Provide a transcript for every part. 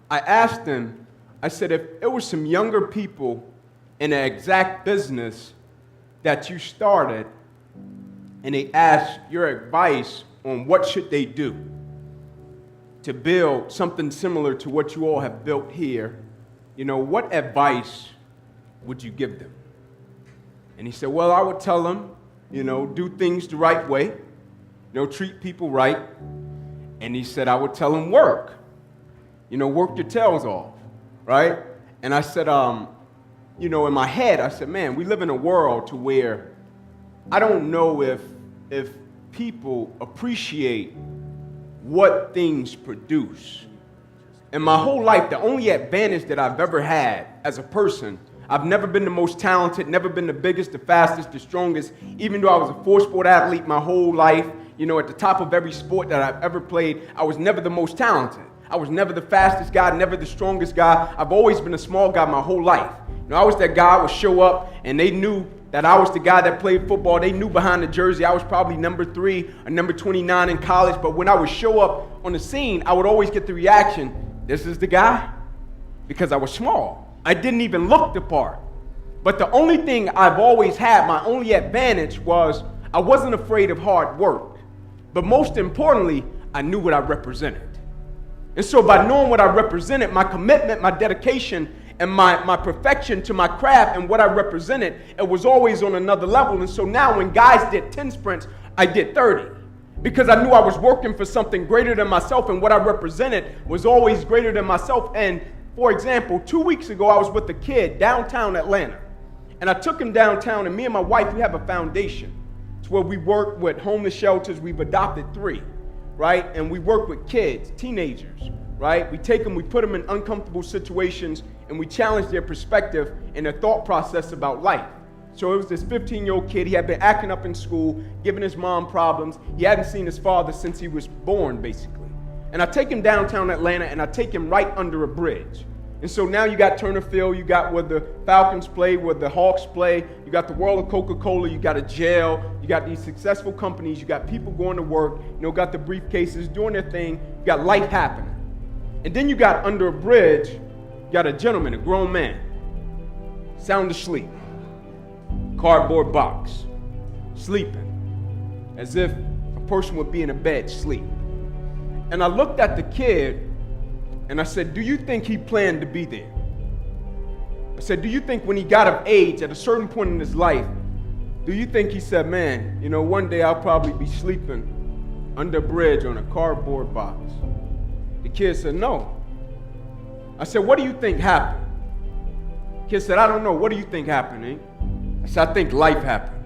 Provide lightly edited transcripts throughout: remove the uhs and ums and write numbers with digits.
I asked him, I said, if it was some younger people in the exact business that you started, and they asked your advice on what should they do to build something similar to what you all have built here, what advice would you give them? And he said, well, I would tell them, do things the right way, treat people right. And he said, I would tell them work, work your tails off, right? And I said, in my head, I said, man, we live in a world to where I don't know if people appreciate what things produce. In my whole life, the only advantage that I've ever had as a person, I've never been the most talented, never been the biggest, the fastest, the strongest, even though I was a four-sport athlete my whole life, at the top of every sport that I've ever played, I was never the most talented. I was never the fastest guy, never the strongest guy. I've always been a small guy my whole life. I was that guy who would show up, and they knew that I was the guy that played football. They knew behind the jersey I was probably number 3 or number 29 in college, but when I would show up on the scene, I would always get the reaction, this is the guy? Because I was small. I didn't even look the part. But the only thing I've always had, my only advantage was I wasn't afraid of hard work. But most importantly, I knew what I represented. And so by knowing what I represented, my commitment, my dedication, and my perfection to my craft and what I represented, it was always on another level. And so now when guys did 10 sprints, I did 30. Because I knew I was working for something greater than myself, and what I represented was always greater than myself. And for example, 2 weeks ago, I was with a kid downtown Atlanta. And I took him downtown, and me and my wife, we have a foundation. It's where we work with homeless shelters. We've adopted 3, right? And we work with kids, teenagers, right? We take them, we put them in uncomfortable situations, and we challenge their perspective and their thought process about life. So it was this 15-year-old kid. He had been acting up in school, giving his mom problems. He hadn't seen his father since he was born, basically. And I take him downtown Atlanta, and I take him right under a bridge. And so now you got Turner Field, you got where the Falcons play, where the Hawks play, you got the world of Coca-Cola, you got a jail, you got these successful companies, you got people going to work, got the briefcases, doing their thing, you got life happening. And then you got under a bridge, you got a gentleman, a grown man, sound asleep, cardboard box, sleeping, as if a person would be in a bed, sleep. And I looked at the kid, and I said, do you think he planned to be there? I said, do you think when he got of age at a certain point in his life, do you think he said, man, one day I'll probably be sleeping under a bridge on a cardboard box? The kid said, no. I said, what do you think happened? The kid said, I don't know. What do you think happened, eh? I said, I think life happened.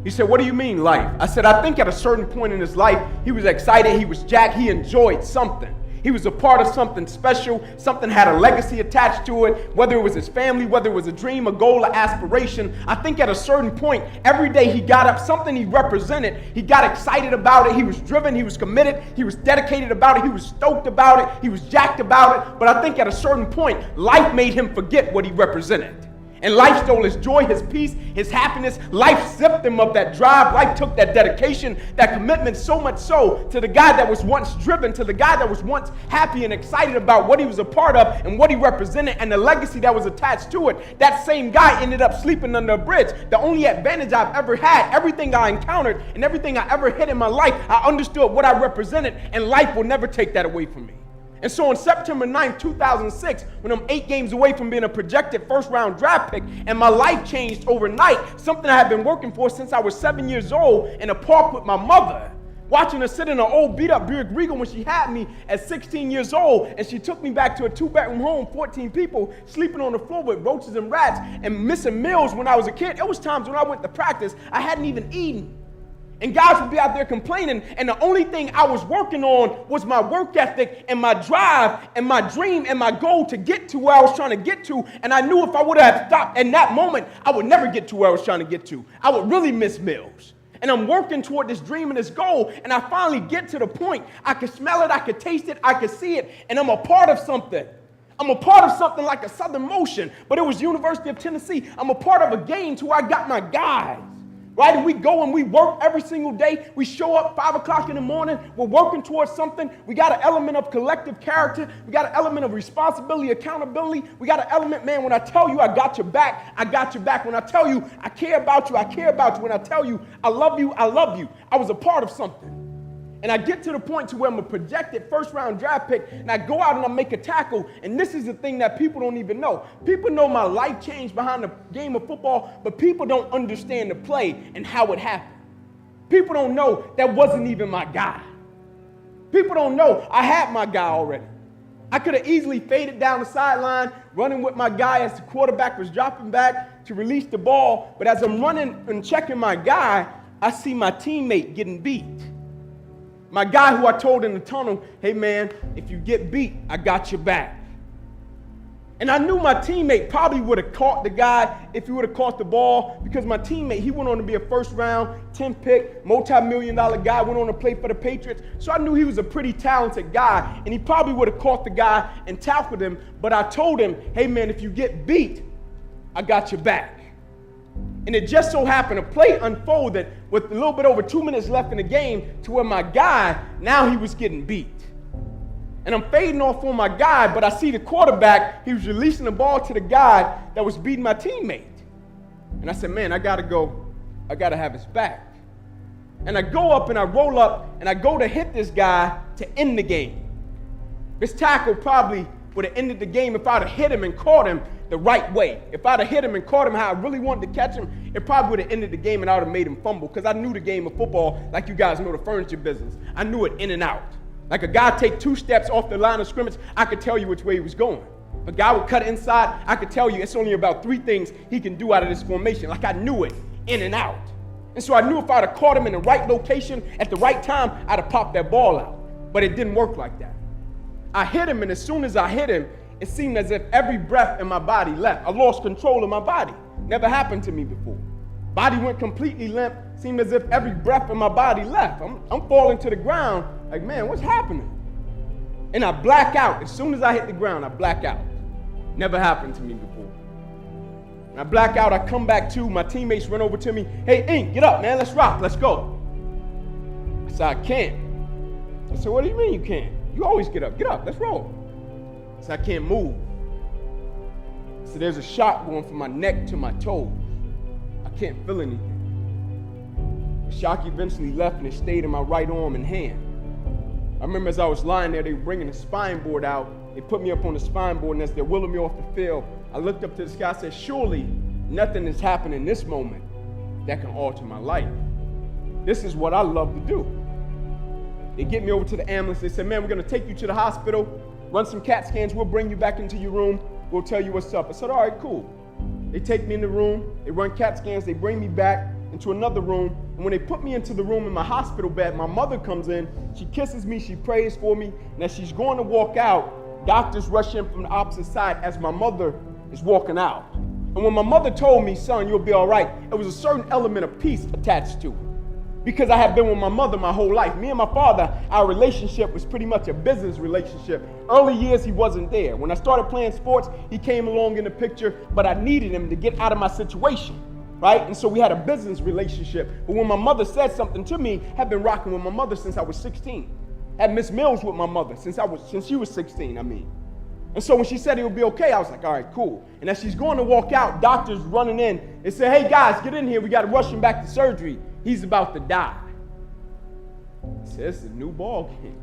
He said, what do you mean life? I said, I think at a certain point in his life, he was excited, he was jacked, he enjoyed something. He was a part of something special, something had a legacy attached to it, whether it was his family, whether it was a dream, a goal, an aspiration. I think at a certain point, every day he got up, something he represented, he got excited about it, he was driven, he was committed, he was dedicated about it, he was stoked about it, he was jacked about it. But I think at a certain point, life made him forget what he represented. And life stole his joy, his peace, his happiness. Life stripped him of that drive. Life took that dedication, that commitment, so much so to the guy that was once driven, to the guy that was once happy and excited about what he was a part of and what he represented and the legacy that was attached to it. That same guy ended up sleeping under a bridge. The only advantage I've ever had, everything I encountered and everything I ever hit in my life, I understood what I represented, and life will never take that away from me. And so on September 9th, 2006, when I'm 8 games away from being a projected first-round draft pick, and my life changed overnight, something I had been working for since I was 7 years old in a park with my mother, watching her sit in an old beat-up Buick Regal when she had me at 16 years old, and she took me back to a 2-bedroom home, 14 people, sleeping on the floor with roaches and rats, and missing meals when I was a kid. It was times when I went to practice, I hadn't even eaten. And guys would be out there complaining, and the only thing I was working on was my work ethic and my drive and my dream and my goal to get to where I was trying to get to. And I knew if I would have stopped in that moment, I would never get to where I was trying to get to. I would really miss meals. And I'm working toward this dream and this goal, and I finally get to the point. I could smell it, I could taste it, I could see it, and I'm a part of something. I'm a part of something like a Southern Motion, but it was University of Tennessee. I'm a part of a game to where I got my guys. right? And we go and we work every single day. We show up 5 o'clock in the morning. We're working towards something. We got an element of collective character. We got an element of responsibility, accountability. We got an element, man, when I tell you I got your back, I got your back. When I tell you I care about you, I care about you. When I tell you I love you, I love you. I was a part of something. And I get to the point to where I'm a projected first-round draft pick, and I go out and I make a tackle, and this is the thing that people don't even know. People know my life changed behind the game of football, but people don't understand the play and how it happened. People don't know that wasn't even my guy. People don't know I had my guy already. I could have easily faded down the sideline, running with my guy as the quarterback was dropping back to release the ball, but as I'm running and checking my guy, I see my teammate getting beat. My guy who I told in the tunnel, hey man, if you get beat, I got your back. And I knew my teammate probably would have caught the guy if he would have caught the ball, because my teammate, he went on to be a first round, 10th pick, multi-million-dollar guy, went on to play for the Patriots. So I knew he was a pretty talented guy, and he probably would have caught the guy and tackled him. But I told him, hey man, if you get beat, I got your back. And it just so happened, a play unfolded with a little bit over 2 minutes left in the game to where my guy, now he was getting beat. And I'm fading off on my guy, but I see the quarterback, he was releasing the ball to the guy that was beating my teammate. And I said, man, I gotta go, I gotta have his back. And I go up and I roll up and I go to hit this guy to end the game. This tackle probably would have ended the game if I'd have hit him and caught him the right way. If I'd have hit him and caught him how I really wanted to catch him, it probably would have ended the game and I would have made him fumble, because I knew the game of football like you guys know the furniture business. I knew it in and out. Like a guy take 2 steps off the line of scrimmage, I could tell you which way he was going. If a guy would cut inside, I could tell you it's only about 3 things he can do out of this formation. Like I knew it in and out. And so I knew if I'd have caught him in the right location at the right time, I'd have popped that ball out. But it didn't work like that. I hit him, and as soon as I hit him, it seemed as if every breath in my body left. I lost control of my body. Never happened to me before. Body went completely limp. Seemed as if every breath in my body left. I'm falling to the ground like, man, what's happening? And I black out. As soon as I hit the ground, I black out. Never happened to me before. When I black out, I come back to, my teammates run over to me. Hey, Ink, get up, man. Let's rock. Let's go. I said, I can't. I said, what do you mean you can't? You always get up. Get up. Let's roll. I said, I can't move. So there's a shot going from my neck to my toes. I can't feel anything. The shock eventually left, and it stayed in my right arm and hand. I remember as I was lying there, they were bringing the spine board out. They put me up on the spine board, and as they're wheeling me off the field, I looked up to the sky and said, surely nothing has happened in this moment that can alter my life. This is what I love to do. They get me over to the ambulance. They said, man, we're going to take you to the hospital, run some CAT scans. We'll bring you back into your room. We'll tell you what's up. I said, all right, cool. They take me in the room. They run CAT scans. They bring me back into another room. And when they put me into the room in my hospital bed, my mother comes in. She kisses me. She prays for me. And as she's going to walk out, doctors rush in from the opposite side as my mother is walking out. And when my mother told me, son, you'll be all right, there was a certain element of peace attached to it. Because I had been with my mother my whole life. Me and my father, our relationship was pretty much a business relationship. Early years, he wasn't there. When I started playing sports, he came along in the picture, but I needed him to get out of my situation, right? And so we had a business relationship. But when my mother said something to me, I had been rocking with my mother since I was 16. Had missed meals with my mother since she was 16, And so when she said it would be okay, I was like, all right, cool. And as she's going to walk out, doctors running in, they say, hey guys, get in here. We got to rush him back to surgery. He's about to die. I said, this is a new ball game.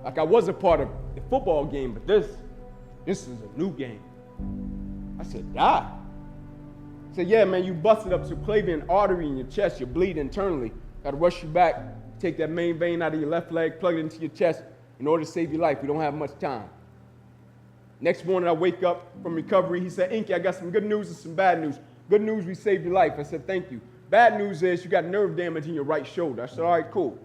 Like I was a part of the football game, but this is a new game. I said, die? I said, yeah, man, you busted up subclavian artery in your chest. You're bleeding internally. Got to rush you back, take that main vein out of your left leg, plug it into your chest in order to save your life. We don't have much time. Next morning, I wake up from recovery. He said, Inky, I got some good news and some bad news. Good news, we saved your life. I said, thank you. Bad news is you got nerve damage in your right shoulder. I said, all right, cool.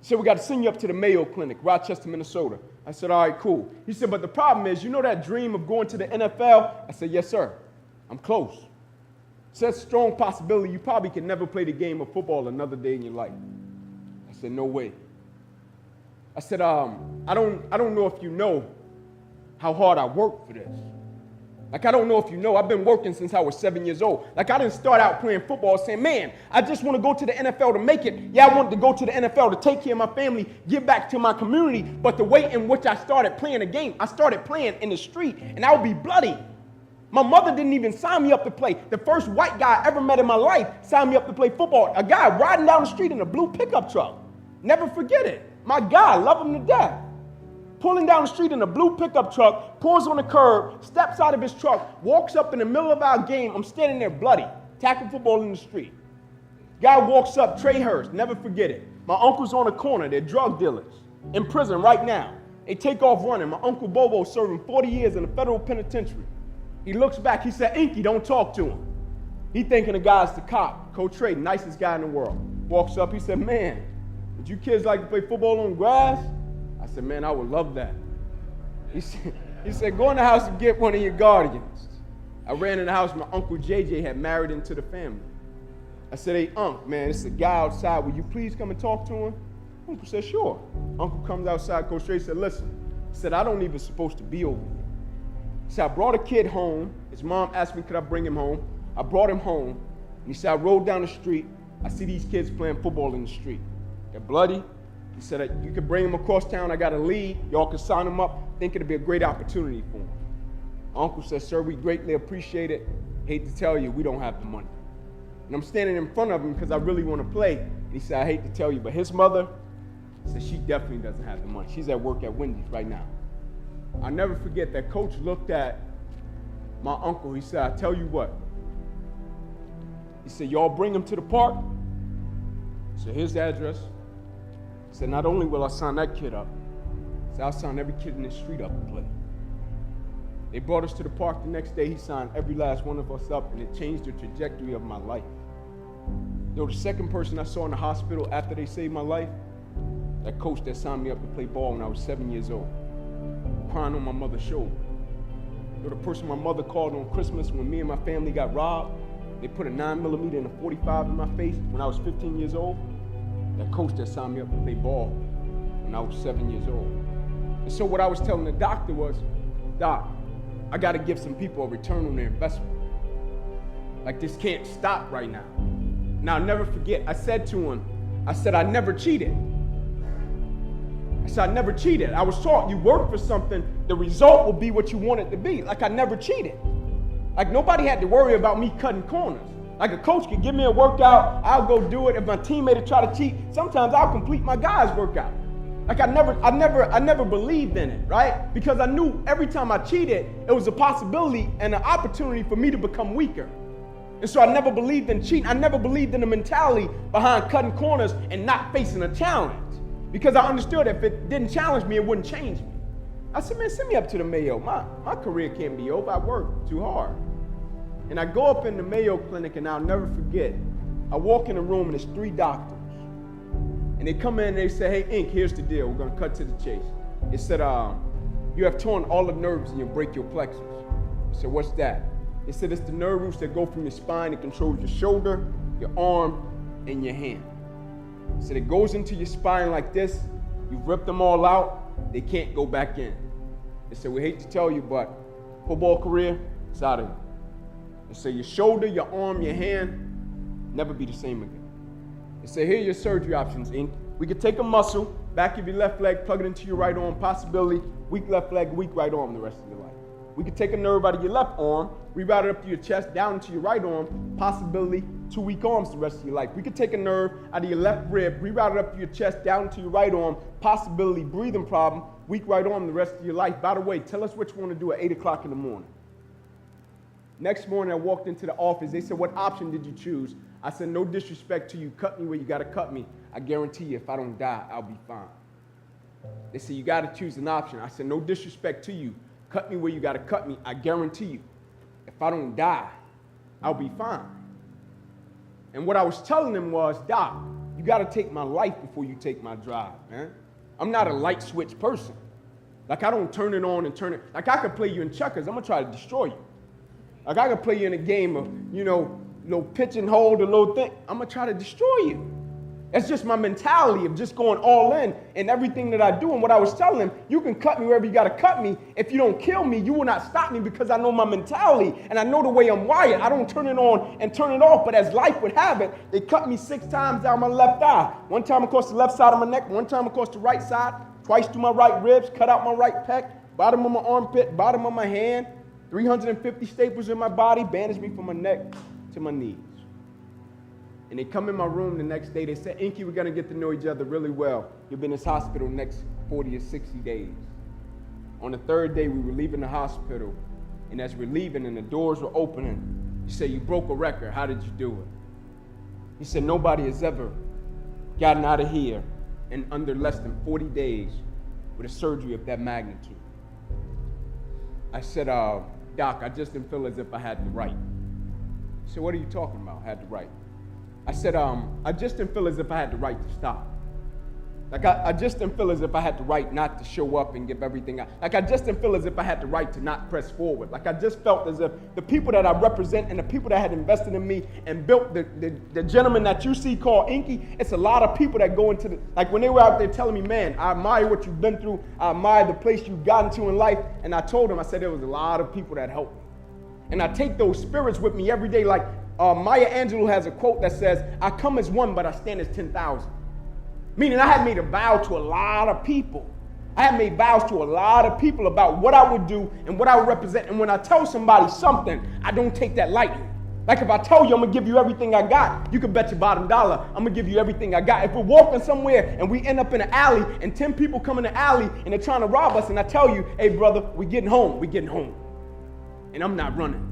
He said, we got to send you up to the Mayo Clinic, Rochester, Minnesota. I said, all right, cool. He said, but the problem is, you know that dream of going to the NFL? I said, yes, sir. I'm close. He said, strong possibility you probably can never play the game of football another day in your life. I said, no way. I said, I don't know if you know how hard I worked for this. Like, I don't know if you know, I've been working since I was 7 years old. Like, I didn't start out playing football saying, man, I just want to go to the NFL to make it. Yeah, I wanted to go to the NFL to take care of my family, give back to my community. But the way in which I started playing the game, I started playing in the street, and I would be bloody. My mother didn't even sign me up to play. The first white guy I ever met in my life signed me up to play football. A guy riding down the street in a blue pickup truck. Never forget it. My guy, love him to death. Pulling down the street in a blue pickup truck, pulls on the curb, steps out of his truck, walks up in the middle of our game. I'm standing there bloody, tackling football in the street. Guy walks up, Trey Hurst, never forget it. My uncle's on the corner, they're drug dealers, in prison right now. They take off running. My Uncle Bobo serving 40 years in a federal penitentiary. He looks back, he said, Inky, don't talk to him. He thinking the guy's the cop. Coach Trey, nicest guy in the world. Walks up, he said, man, would you kids like to play football on grass? I said, man, I would love that. He said, go in the house and get one of your guardians. I ran in the house, my Uncle JJ had married into the family. I said, hey, Unc, man, it's a guy outside. Will you please come and talk to him? Uncle said, sure. Uncle comes outside, Coach Trey said, listen. He said, I don't even supposed to be over here. He said, I brought a kid home. His mom asked me, could I bring him home? I brought him home. And he said, I rode down the street. I see these kids playing football in the street. They're bloody. He said, you could bring him across town. I got a lead. Y'all could sign him up. Think it'd be a great opportunity for him. My uncle said, sir, we greatly appreciate it. Hate to tell you, we don't have the money. And I'm standing in front of him because I really want to play. And he said, I hate to tell you, but his mother said she definitely doesn't have the money. She's at work at Wendy's right now. I'll never forget that coach looked at my uncle. He said, I tell you what. He said, y'all bring him to the park. So here's the address. He said, not only will I sign that kid up, he said, I'll sign every kid in this street up to play. They brought us to the park the next day. He signed every last one of us up, and it changed the trajectory of my life. The second person I saw in the hospital after they saved my life, that coach that signed me up to play ball when I was 7 years old, crying on my mother's shoulder. The person my mother called on Christmas when me and my family got robbed, they put a 9mm and a 45 in my face when I was 15 years old. That coach that signed me up to play ball when I was 7 years old. And so what I was telling the doctor was, Doc, I got to give some people a return on their investment. Like, this can't stop right now. Now, I'll never forget, I said to him, I said, I never cheated. I said, I never cheated. I was taught you work for something, the result will be what you want it to be. Like, I never cheated. Like, nobody had to worry about me cutting corners. Like, a coach could give me a workout, I'll go do it. If my teammate would try to cheat, sometimes I'll complete my guy's workout. Like, I never believed in it, right? Because I knew every time I cheated, it was a possibility and an opportunity for me to become weaker. And so I never believed in cheating. I never believed in the mentality behind cutting corners and not facing a challenge. Because I understood if it didn't challenge me, it wouldn't change me. I said, man, send me up to the Mayo. My career can't be over. I worked too hard. And I go up in the Mayo Clinic, and I'll never forget, I walk in the room, and there's 3 doctors. And they come in, and they say, hey, Inc., here's the deal. We're going to cut to the chase. It said, you have torn all the nerves in your brachial plexus. I said, what's that? It said, it's the nerve roots that go from your spine. It controls your shoulder, your arm, and your hand. It said, it goes into your spine like this. You've ripped them all out. They can't go back in. They said, we hate to tell you, but football career, it's out of here. They say your shoulder, your arm, your hand, never be the same again. They say, here are your surgery options, Inc. We could take a muscle, back of your left leg, plug it into your right arm, possibility, weak left leg, weak right arm the rest of your life. We could take a nerve out of your left arm, reroute it up to your chest, down into your right arm, possibility, 2 weak arms the rest of your life. We could take a nerve out of your left rib, reroute it up to your chest, down into your right arm, possibility, breathing problem, weak right arm the rest of your life. By the way, tell us what you want to do at 8 o'clock in the morning. Next morning, I walked into the office. They said, what option did you choose? I said, no disrespect to you. Cut me where you got to cut me. I guarantee you, if I don't die, I'll be fine. They said, you got to choose an option. I said, no disrespect to you. Cut me where you got to cut me. I guarantee you, if I don't die, I'll be fine. And what I was telling them was, Doc, you got to take my life before you take my drive, man. I'm not a light switch person. Like, I don't turn it on and turn it. Like, I could play you in checkers. I'm going to try to destroy you. Like, I could play you in a game of, little pitch and hold, a little thing. I'm going to try to destroy you. That's just my mentality of just going all in everything that I do. And what I was telling him, you can cut me wherever you got to cut me. If you don't kill me, you will not stop me because I know my mentality and I know the way I'm wired. I don't turn it on and turn it off. But as life would have it, they cut me 6 times down my left eye. 1 time across the left side of my neck, 1 time across the right side, twice through my right ribs, cut out my right pec, bottom of my armpit, bottom of my hand, 350 staples in my body, bandaged me from my neck to my knees. And they come in my room the next day. They said, Inky, we're going to get to know each other really well. You'll be in this hospital next 40 or 60 days. On the 3rd day, we were leaving the hospital. And as we're leaving and the doors were opening, he said, you broke a record. How did you do it? He said, nobody has ever gotten out of here in under less than 40 days with a surgery of that magnitude. I said, Doc, I just didn't feel as if I had the right. He said, what are you talking about, had the right? I said, I just didn't feel as if I had the right to stop. Like, I just didn't feel as if I had the right not to show up and give everything out. Like, I just didn't feel as if I had the right to not press forward. Like, I just felt as if the people that I represent and the people that had invested in me and built the gentleman that you see called Inky, it's a lot of people that go into the, like when they were out there telling me, man, I admire what you've been through. I admire the place you've gotten to in life. And I told them, I said, there was a lot of people that helped me. And I take those spirits with me every day. Like Maya Angelou has a quote that says, I come as one, but I stand as 10,000. Meaning I had made a vow to a lot of people. I had made vows to a lot of people about what I would do and what I would represent. And when I tell somebody something, I don't take that lightly. Like if I tell you I'm going to give you everything I got, you can bet your bottom dollar I'm going to give you everything I got. If we're walking somewhere and we end up in an alley and 10 people come in the alley and they're trying to rob us and I tell you, hey brother, we're getting home. And I'm not running.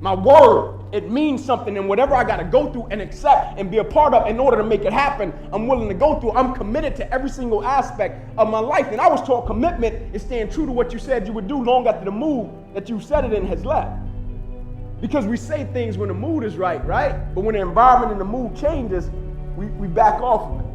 My word, it means something, and whatever I got to go through and accept and be a part of in order to make it happen, I'm willing to go through. I'm committed to every single aspect of my life. And I was taught commitment is staying true to what you said you would do long after the mood that you said it in has left. Because we say things when the mood is right? But when the environment and the mood changes, we back off of it.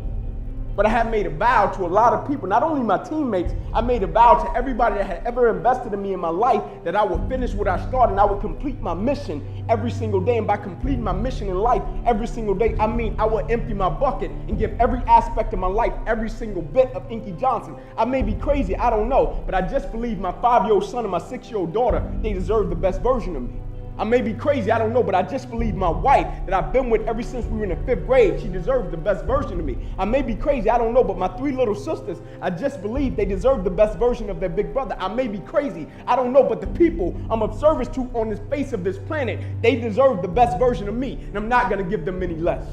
But I have made a vow to a lot of people, not only my teammates, I made a vow to everybody that had ever invested in me in my life that I would finish what I started and I would complete my mission every single day. And by completing my mission in life every single day, I mean I would empty my bucket and give every aspect of my life, every single bit of Inky Johnson. I may be crazy, I don't know, but I just believe my 5-year-old son and my 6-year-old daughter, they deserve the best version of me. I may be crazy, I don't know, but I just believe my wife that I've been with ever since we were in the 5th grade, she deserves the best version of me. I may be crazy, I don't know, but my 3 little sisters, I just believe they deserve the best version of their big brother. I may be crazy, I don't know, but the people I'm of service to on the face of this planet, they deserve the best version of me, and I'm not going to give them any less.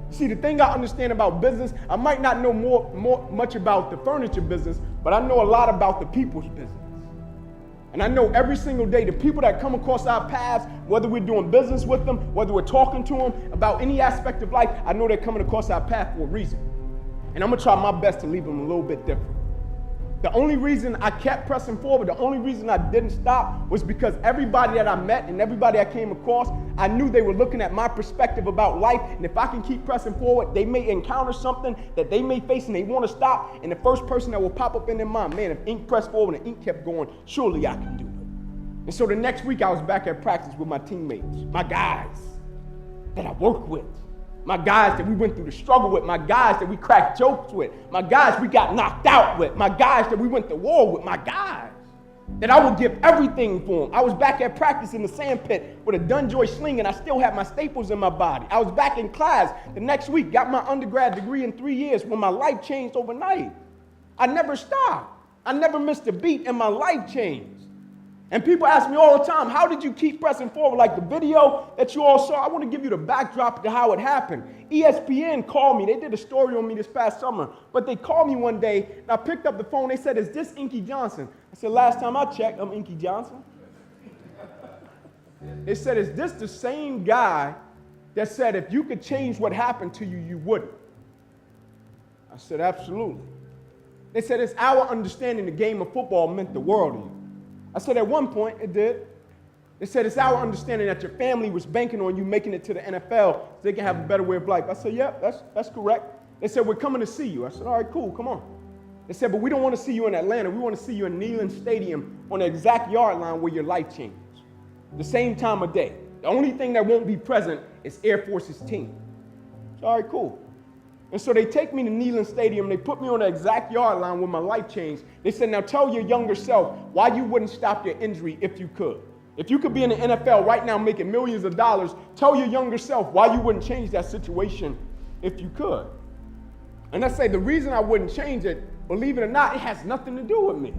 See, the thing I understand about business, I might not know much about the furniture business, but I know a lot about the people's business. And I know every single day the people that come across our paths, whether we're doing business with them, whether we're talking to them about any aspect of life, I know they're coming across our path for a reason. And I'm going to try my best to leave them a little bit different. The only reason I kept pressing forward, the only reason I didn't stop was because everybody that I met and everybody I came across, I knew they were looking at my perspective about life. And if I can keep pressing forward, they may encounter something that they may face and they want to stop. And the first person that will pop up in their mind, man, if Ink pressed forward and Ink kept going, surely I can do it. And so the next week I was back at practice with my teammates, my guys that I work with. My guys that we went through the struggle with, my guys that we cracked jokes with, my guys we got knocked out with, my guys that we went to war with, my guys that I would give everything for them. I was back at practice in the sand pit with a Dunjoy sling and I still had my staples in my body. I was back in class the next week, got my undergrad degree in 3 years when my life changed overnight. I never stopped. I never missed a beat and my life changed. And people ask me all the time, how did you keep pressing forward? Like the video that you all saw, I want to give you the backdrop to how it happened. ESPN called me. They did a story on me this past summer. But they called me one day, and I picked up the phone. They said, is this Inky Johnson? I said, last time I checked, I'm Inky Johnson. They said, is this the same guy that said if you could change what happened to you, you wouldn't? I said, absolutely. They said, it's our understanding the game of football meant the world to you. I said, at one point, it did. They said, it's our understanding that your family was banking on you making it to the NFL so they can have a better way of life. I said, yep, that's correct. They said, we're coming to see you. I said, all right, cool, come on. They said, but we don't want to see you in Atlanta. We want to see you in Neyland Stadium on the exact yard line where your life changes. The same time of day. The only thing that won't be present is Air Force's team. I said, all right, cool. And so they take me to Neyland Stadium. They put me on the exact yard line where my life changed. They said, now tell your younger self why you wouldn't stop your injury if you could. If you could be in the NFL right now making millions of dollars, tell your younger self why you wouldn't change that situation if you could. And I say the reason I wouldn't change it, believe it or not, it has nothing to do with me.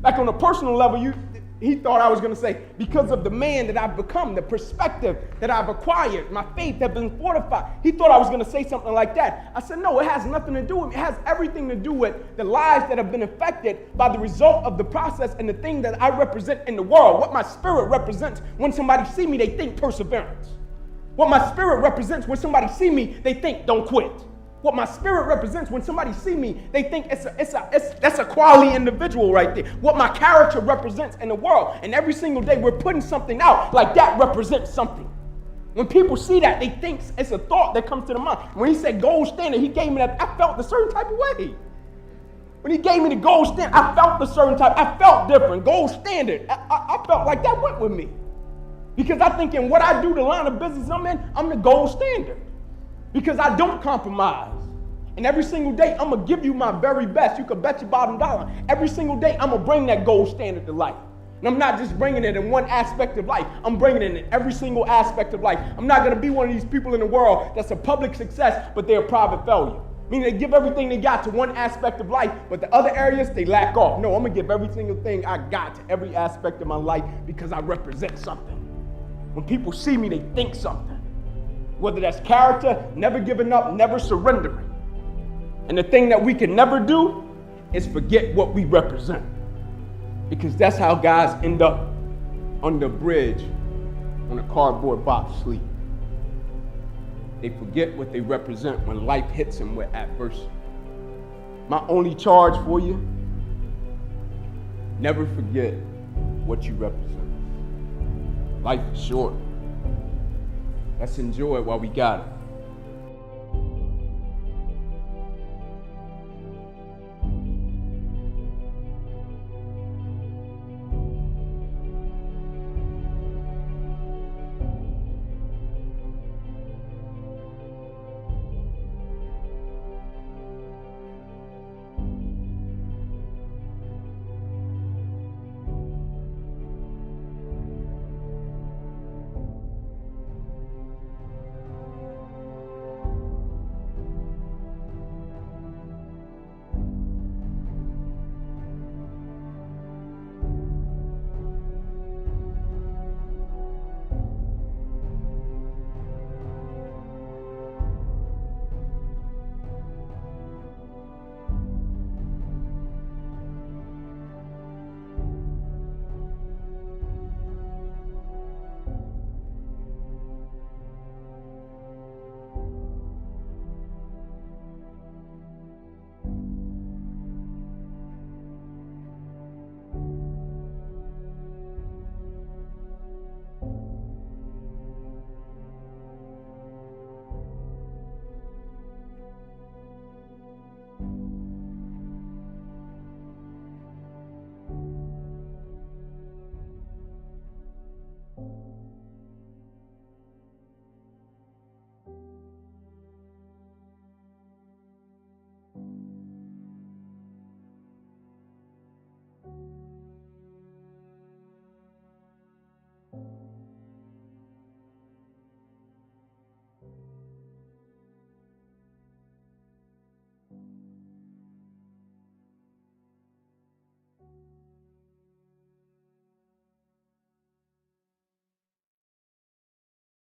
Like on a personal level, he thought I was going to say, because of the man that I've become, the perspective that I've acquired, my faith has been fortified. He thought I was going to say something like that. I said, no, it has nothing to do with me. It has everything to do with the lives that have been affected by the result of the process and the thing that I represent in the world. What my spirit represents when somebody see me, they think perseverance. What my spirit represents when somebody see me, they think don't quit. What my spirit represents when somebody see me, they think that's a quality individual right there. What my character represents in the world. And every single day we're putting something out like that represents something. When people see that, they think it's a thought that comes to the mind. When he said gold standard, he gave me that, I felt a certain type of way. When he gave me the gold standard, I felt a certain type, I felt different. Gold standard, I felt like that went with me. Because I think in what I do, the line of business I'm in, I'm the gold standard. Because I don't compromise. And every single day, I'm going to give you my very best. You can bet your bottom dollar. Every single day, I'm going to bring that gold standard to life. And I'm not just bringing it in one aspect of life. I'm bringing it in every single aspect of life. I'm not going to be one of these people in the world that's a public success, but they're a private failure. Meaning they give everything they got to one aspect of life, but the other areas, they lack off. No, I'm going to give every single thing I got to every aspect of my life because I represent something. When people see me, they think something. Whether that's character, never giving up, never surrendering. And the thing that we can never do is forget what we represent. Because that's how guys end up on the bridge on a cardboard box sleep. They forget what they represent when life hits them with adversity. My only charge for you, never forget what you represent. Life is short. Let's enjoy it while we got it.